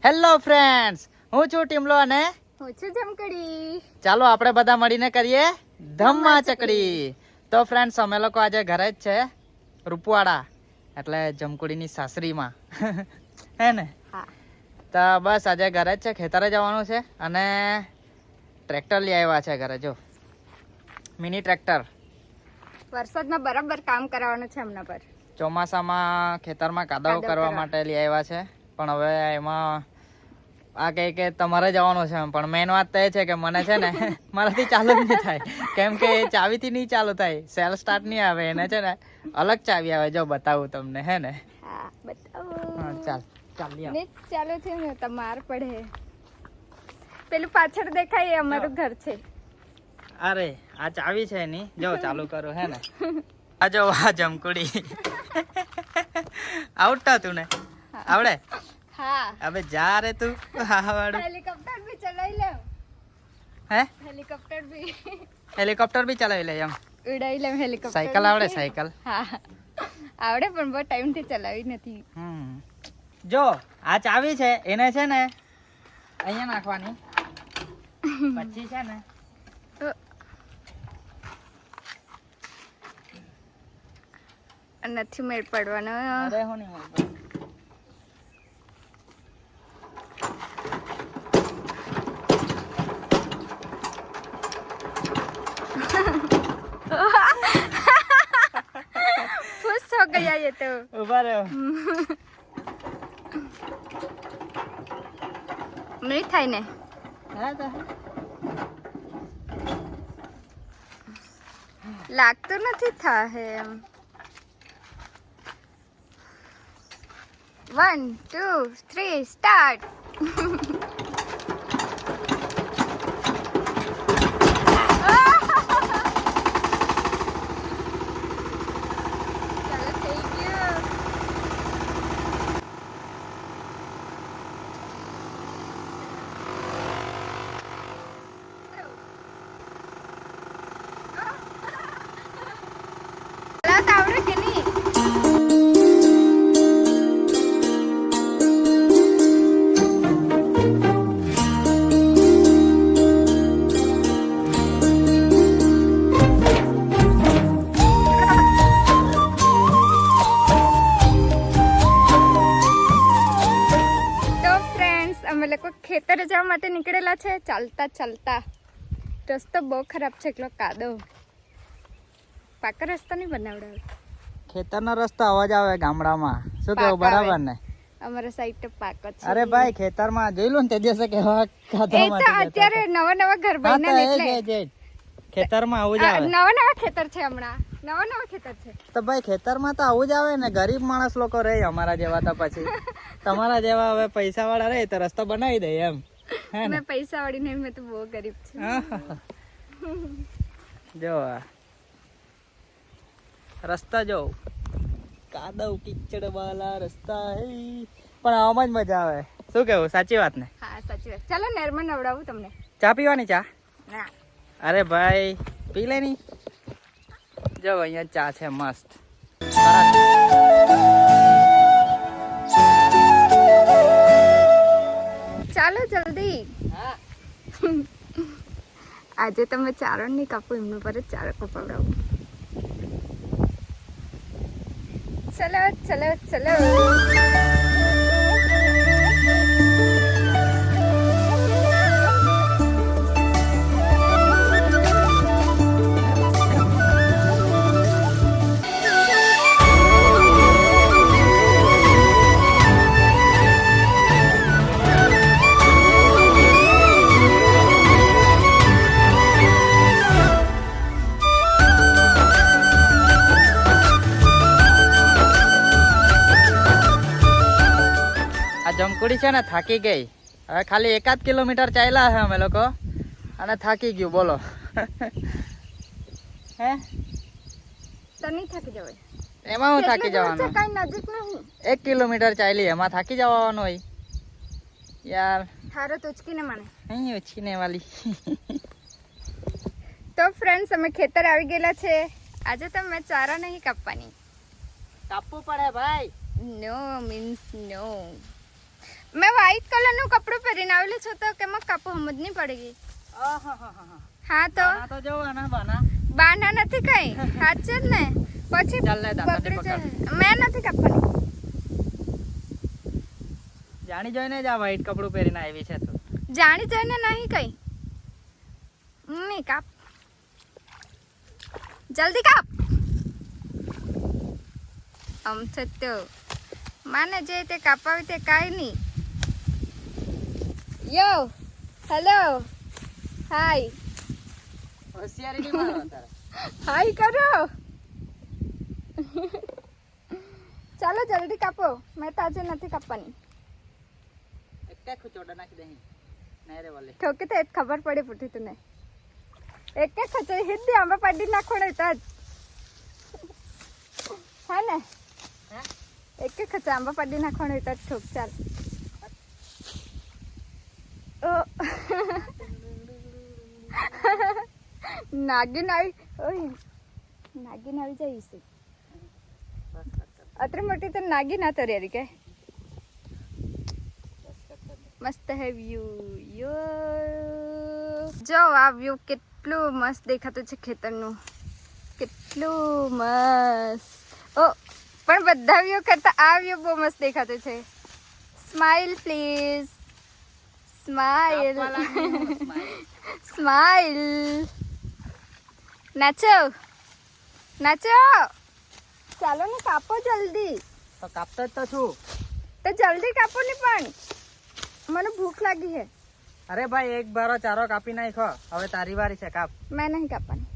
Hello friends, હું છું ટીમલો અને હું છું જમકડી. ચાલો આપણે બધા મળીને કરીએ ધમ્મા ચકડી. તો ફ્રેન્ડ્સ, અમે લોકો આજે ઘરે જ છે, રૂપવાડા એટલે જમકડીની સાસરીમાં હે ને. હા. તો બસ આજે ઘરે જ છે, ખેતરે જવાનું છે અને ટ્રેક્ટર લઈ આવ્યા છે ઘરે. જો મિની ટ્રેક્ટર. વરસાદમાં બરાબર કામ કરાવવાનું છે હમણાં પર. ચોમાસામાં ખેતરમાં કાદવ કરવા માટે લઈ આવ્યા છે, પણ હવે એમાં આ કહે કે તમારે જવાનું છે, પણ મેઇન વાત તો એ છે કે મને છે ને મારાથી ચાલુ જ નહીં થાય, કેમ કે ચાવીથી નહીં ચાલુ થાય, સેલ સ્ટાર્ટ નહીં આવે, એને છે ને અલગ ચાવી આવે. જો બતાવું તમને, હે ને. હા બતાવો. હા ચાલ ચાલ લે. ને ચાલુ છે ને તમાર પડે. પેલું પાછળ દેખાય એ અમારું ઘર છે. અરે આ ચાવી છે એની, જો ચાલુ કરું, હે ને. આ જો આ જમકુડી આવડતા તું ને? આવડે? હા. અબે જા રે તું. હા વાળું હેલિકોપ્ટર બી ચલાવી લે. હે? હેલિકોપ્ટર બી ચલાવી લે એમ. ઉડાવી લે હેલિકોપ્ટર. સાયકલ આવડે? સાયકલ હા આવડે, પણ બહુ ટાઈમ થી ચલાવી નથી. જો આ ચાવી છે, એને છે ને અહીંયા નાખવાની, પછી છે ને નથી મેળ પડવાનો. અરે હું નહીં મળતો. खुश हो गया ये तो. ઉભા રહ્યો. નહીં થાય ને. હા તો લાગતું નથી થાય એમ. 1 2 3 સ્ટાર્ટ. આવડે કે નહીં? અમે લોકો ખેતરે જવા માટે નીકળેલા છે, ચાલતા ચાલતા. રસ્તો બહુ ખરાબ છે, એટલો કાદવ. પાકા રસ્તા નહીં બનાવડાવે. ખેતરનો રસ્તો અવાજ આવે ગામડામાં, શું કેવું? બરાબર ને? અમારા સાઈડ તો પાકો છે. અરે ભાઈ, ખેતરમાં જોઈ લો ને તે દિવસે કેવા કાદવમાં એ તો અત્યારે નવા ઘર બન્યા એટલે ખેતરમાં આવું જ આવે. નવા ખેતર છે હમણાં. નવા ખેતર છે તો ભાઈ ખેતરમાં તો આવું જ આવે ને. ગરીબ માણસ લોકો રહે અમારા જેવા, તો પછી તમારા જેવા હવે પૈસા વાળા રહે તો રસ્તો બનાવી દે એમ. મેં પૈસા વાળી નહીં, મેં તો બહુ ગરીબ છું. જો રસ્તા જો કાદવ કીચડ વાળા રસ્તા હે, પણ આવામાં જ મજા આવે. શું કેવું? સાચી વાત ને? હા સાચી વાત. ચાલો નહેરમાં નવડાવું તમને. ચા પીવાની? ચા? ના. અરે ભાઈ પી લે ની. જો અહીંયા ચા છે મસ્ત. ચાલો જલ્દી. હા. આજે તમે ચારો નહીં કાપો, એમનું પર જ ચારો કપાવડાવું. ચલો ચલો ચલો. જમકુડી છે ને થાકી ગઈ. હવે ખાલી 1 કિલોમીટર ચાલ્યા છે અમે લોકો અને થાકી ગયું. બોલો. હે તો નહીં થાકી જવાય. એમાં હું થાકી જવાનું? કઈ નજીક નહીં. 1 કિલોમીટર ચાલી, એમાં થાકી જવાનું હોય યાર. થારો તો ઉચકીને મને અહીં ઉચકીને વાલી. તો ફ્રેન્ડ્સ, અમે ખેતર આવી ગયેલા છે. આજે તો મેં ચારા નહીં કાપવાની. કાપવું પડે ભાઈ. નો મીન્સ નો. મેં વ્હાઈટ કલરનું કપડું પહેરીને આવેલું છું તો કેમાં કાપો સમજ નહીં પડેગી. હા તો બાના તો જો આના બાના બાના નથી કઈ સાચે જ ને પછી ચાલ લે દાંતાથી બગડી પકડ. જાય. મેં નથી કાપવાની. જાણી જોઈને જ આ વ્હાઈટ કપડું પહેરીને આવી છે તું. જાણી જોઈને નહીં કઈ. મમ્મી કાપ જલ્દી કાપ. આમ છે તો માને જે તે કાપાવી તે કાંઈ નહીં. યો હેલો હાય હોશિયારી નહીં મારો તારે. હાય કરો. ચાલો જલ્દી કાપો. મેં તો આજે નથી કાપવાની. એક ખુચોડા નાખી દે નહીં રે વાલે. ઠોકી તો એ ખબર પડી પૂઠી તને. એક ખચાઈ હિદ્દી આંબા પાડી નાખોડે તો જ હા ને એક ખચા આંબા પાડી નાખોડે તો જ ઠોક. ચાલ ઓ નાગિન આવી. ઓય નાગિન આવી જાય છે. અત્રે મોટી તો નાગિન આ તો રેરી કે મસ્ત હે વ્યૂ. યો જો આ વ્યૂ કેટલું મસ્ત દેખાતું છે ખેતરનું. કેટલું મસ્ત. ઓ પણ બધા વ્યૂ કરતા આ વ્યૂ બહુ મસ્ત દેખાતું છે. Smile please. Smile smile. નાચો નાચો. ચાલો ને કાપો જલ્દી. તો કાપતો જ તો છું. તો જલ્દી કાપો ને પણ મને ભૂખ લાગી છે. અરે ભાઈ એક બારો ચારો કાપી નાખો. હવે તારી વારી છે. કાપ મેં નહીં કાપવાની.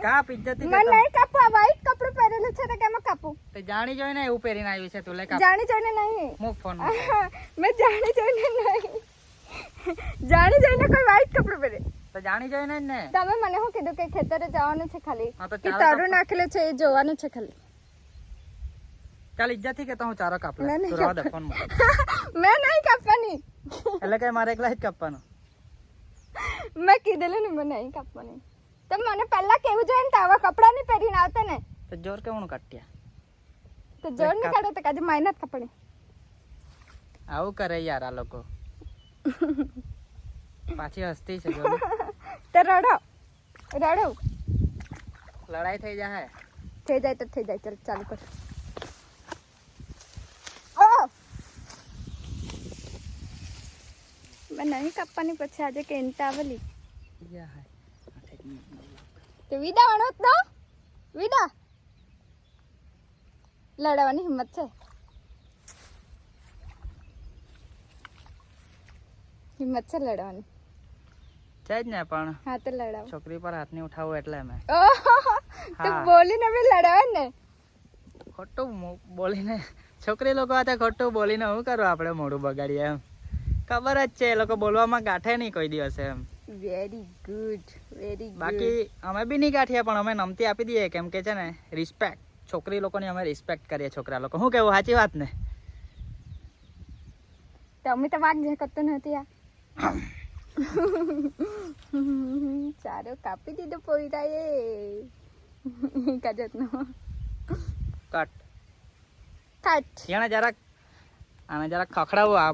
કાપ ઇજ્જતી મેં નહીં કાપવા. વ્હાઈટ કપડું પહેરેલું છે તો કેમાં કાપું. તે જાણી જોઈને એવું પહેરીને આવી છે તું. લે કાપ. જાણી જોઈને નહીં. મૂક ફોન. મેં જાણી જોઈને નહીં. જાણી જોઈને કોઈ વ્હાઈટ કપડું પહેરે. તો જાણી જોઈને જ ને. તમે મને શું કીધું કે ખેતરે જવાનું છે ખાલી હા તો કે ચાલો તારું નાખેલું છે એ જોવાનું છે ખાલી. ચાલ ઇજ્જતથી કે તો હું ચારો કાપ લે. મેં નહીં તું રહેવા દે ફોન માં. મેં નહીં કાપવાની. એટલે કે મારે એકલા જ કાપવાનો. મેં કીધેલું ને મેં નહીં કાપવાની. તો મને પહેલા કેવું જોઈએ ને તો આવા કપડાં નહીં પહેરીને આવતા ને. તો જોર કેવું કાઢ્યા. તો જોર નહીં કાઢો તો કાજે મહેનત કપડી. આવું કરે યાર આ લોકો. પાછી હસતી છે જો. તો રડો રડો. લડાઈ થઈ જાય. થઈ જાય તો થઈ જાય. ચાલ ચાલુ કર. ઓ મેં નહીં કાપવાની પછી આજે કે ઇન્ટા આવેલી. તો વિદા વણો તો વિદા લડાવવાની હિંમત છે. હિંમત છે લડવાની. છે જ ને પણ હા તો લડાવ. છોકરી પર હાથ નહીં ઉઠાવું એટલે મેં તો બોલીને બી લડાવે ને. ખોટું બોલીને છોકરી લોકો હાથે ખોટું બોલીને શું કરું આપણે મોઢું બગાડીએ એમ. ખબર જ છે એ લોકો બોલવામાં ગાંઠે નહીં કોઈ દિવસે એમ. Very good very good. બાકી અમે બી નહીં ગાંઠીએ પણ અમે નમતી આપી દઈએ કેમ કે છે ને રિસ્પેક્ટ. છોકરી લોકોની અમે રિસ્પેક્ટ કરીએ. છોકરા લોકો શું કેવું સાચી વાત ને. તમે તો વાગ જે કરતો નથી આ. ચારો કાપી દીધો પોઈરાએ. કજત નો કટ કટ. એને જરાક આને જરાક ખખડાવું આ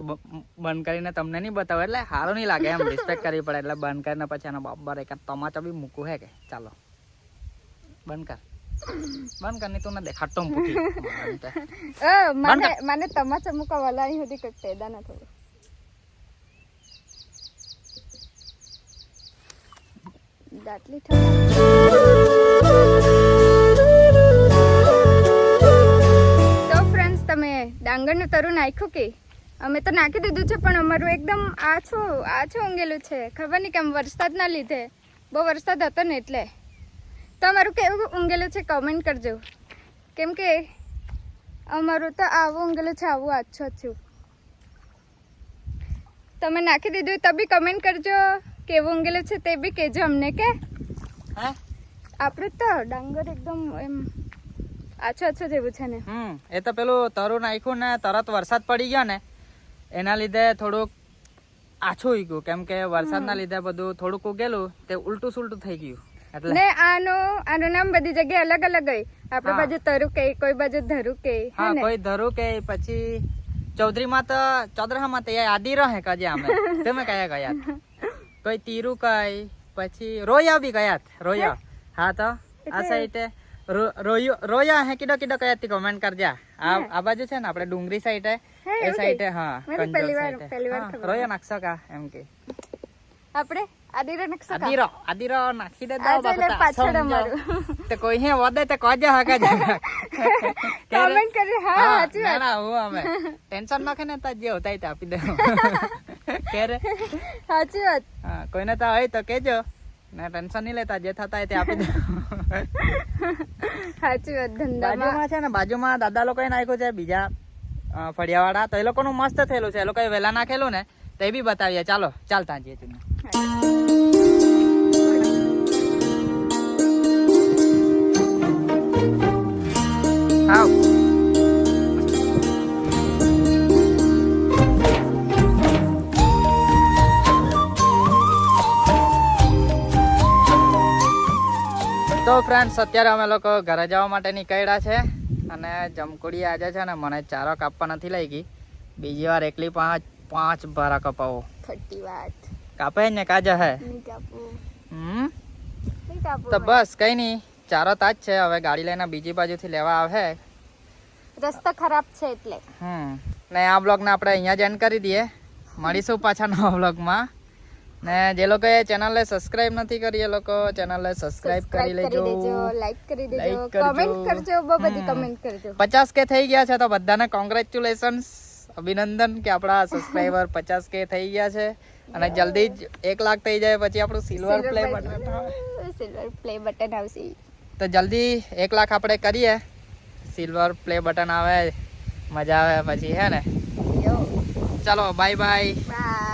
બંધ કરીને તમને નહીં બતાવું એટલે સારું નહીં લાગે એમ. રિસ્પેક્ટ કરવી પડે એટલે બંધ કરીને પછી એનો બબ્બર એકાદ તમાચા બી મૂકવું હે કે. ચાલો બંધ કર. બંધ કર નહીં તું ને દેખાડતો હું પૂછી. મને તમાચા મૂકા વલાઈ હતી કે પેદા ના થોડું. દાટલી તો ફ્રેન્ડ્સ તમે ડાંગરનું તરું નાખ્યું કે અમે તો નાખી દીધું છે પણ અમારું એકદમ આછું ઊંઘેલું છે. ખબર નહીં કેમ વરસાદના લીધે. બહુ વરસાદ હતો ને એટલે. તો અમારું કેવું ઊંઘેલું છે કમેન્ટ કરજો. કેમ કે અમારું તો આવું ઊંઘેલું છે આવું આછું. તમે નાખી દીધું તો બી કમેન્ટ કરજો. કેવું ઊંઘેલું છે તે બી કહેજો અમને કે. આપણું તો ડાંગર એકદમ એમ આછું જેવું છે ને. એ તો પેલું તરું નાખ્યું ને તરત વરસાદ પડી ગયો ને એના લીધે થોડુંક આછું ઉગ્યું કેમ કે વરસાદના લીધે બધું થોડુંક ઉગેલું તે ઉલટું સુલટું થઈ ગયું. એટલે ને આનું નામ બધી જગ્યાએ અલગ અલગ હોય. આપણે હા. બાજુ તરુ કે, કોઈ બાજુ ધરુ કે, હે હા ને? કોઈ ધરું કે પછી ચૌધરીમાં તો ચૌધરામાં તો આદિ રહે કજે અમે તમે કયા ગયા કોઈ તીરુ કઈ પછી રોયા બી ગયા રોયા હા તો આ સાઈડ રોયા હે કીડો કીડો કયા થી કમેન્ટ કરજા આ બાજુ છે ને આપણે ડુંગરી સાઈડ એ એવું સાઈડ હા મને કંજોર પહેલી વાર side. ખબર. રોયા નાખશો કા એમ કે આપણે આદિરા નકશા આદિરો નાખી દે આ છે એટલે પાછળ અમારું. તો કોઈ હે વધે તો કજો હકા જા કમેન્ટ કરી. હા સાચી ના વાત. ના હું અમે ટેન્શન નાખે ને તો જે હોતા તે આપી દે કે રે સાચી વાત. હા કોઈને તો હોય તો કેજો ને ટેન્શન નહીં લેતા જે થતા હોય તે આપી દે સાચી વાત. ધંધામાં બાજુમાં છે ને બાજુમાં દાદા લોકોએ નાખ્યું છે બીજા ફળિયાવાળા તો એ લોકોનું મસ્ત થયેલું છે એ લોકોએ વહેલા નાખેલું ને તો એ બી બતાવીએ ચાલો ચાલતા જઈએ તમે આવ તો ફ્રેન્ડ્સ અત્યારે અમે લોકો ઘરે જવા માટે નીકળ્યા છે અને જમકુડી આજે છે ને મને ચારો કાપવા નથી લઈ ગઈ બીજી વાર એકલી પાંચ ભારા કપાવો ખોટી વાત. કાપે ને કાજા હે નહીં કાપવું. હમ નહીં કાપવું તો બસ કઈ નહીં ચારો તાજ છે હવે ગાડી લઈને બીજી બાજુથી લેવા આવે ભાઈ. રસ્તો ખરાબ છે એટલે. ને આ બ્લોગને આપણે અહીંયા જ એન્ડ કરી દઈએ મળીશું પાછા નવા બ્લોગમાં ને જે લોકોએ ચેનલને સબસ્ક્રાઇબ નથી કરી એ લોકો ચેનલને સબસ્ક્રાઇબ કરી લેજો લાઈક કરી દેજો, Like કરજો. કમેન્ટ કરજો, બહુ બધી કમેન્ટ કરજો. 50K થઈ ગયા છે તો બધાને કોંગ્રેચ્યુલેશન્સ અભિનંદન કે આપણા સબસ્ક્રાઇબર 50K થઈ ગયા છે અને જલ્દી જ 1 લાખ થઈ જાય પછી આપણું silver play button silver play button આવશે. તો જલ્દી 1 લાખ આપણે કરીએ સિલ્વર પ્લે બટન આવે મજા આવે પછી હે ને યો ચાલો બાય બાય બાય.